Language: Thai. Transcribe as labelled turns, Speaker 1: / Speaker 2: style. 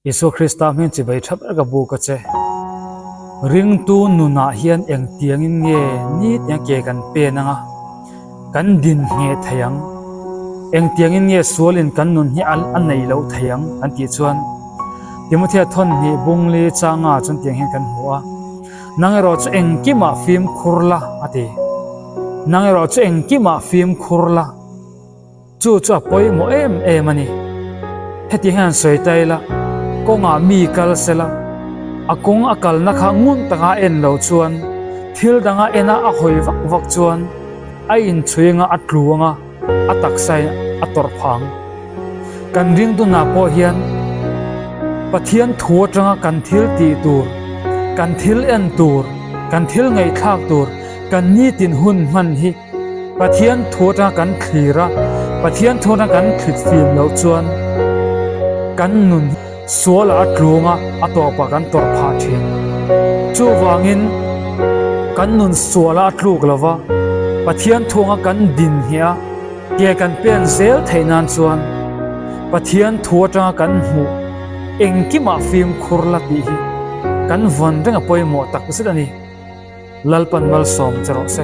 Speaker 1: อิสุคริสต์มินจิบายทับกบูกเจริงตูนุนาเฮียนเองเตียงเงนี่เตียงเกกันเปนังกันดินเงทยังเองเตียงเงสวลินกันนุนฮีอันไหนเลาทยังอันตีชวนที่มุเทียทนฮีบุงลีจางาจนเตียงเห็นกันหัวนางรอจะเองกิมาฟิมคุรละอดีนางรอจะเองกิมาฟิมคุรละจู่ๆปอยโมมันนี่เฮติฮันสวยใจละก็งามีกัลเซละอากงอากาลนักงุนตั้งเอ็นเราชวนทิลตั้งเอ็นอาหอยวักชวนไออินช่วยงาอัดลัวงาอัตักใส่อัตรพังกันริงตุนาพอเฮียนปะเทียนทัวจังกันทิลตีตูร์กันทิลเอ็นตูร์กันทิลไงทากตูร์กันนี่ตินหุ่นมันฮิปะเทียนทัวจังกันขีระปะเทียนทัวจังกันขีดฟิล์มเราชวนกันนุนสัวละอัดลัวงาอัตปะกันตรพาทิงจูวางินกันนุนสัวละอัดลูกละวะปะเทียนทัวงกันดินเฮียเกี่ยกันเป็นเซลไทยนานชวนปะเทียนทัวจังกันหูเองกิมาฟิล์มคุรละปีฮีกันวันเรื่องปอยหมอตักสุดอันนี้ลัลปันมัลสอมจะรอเซ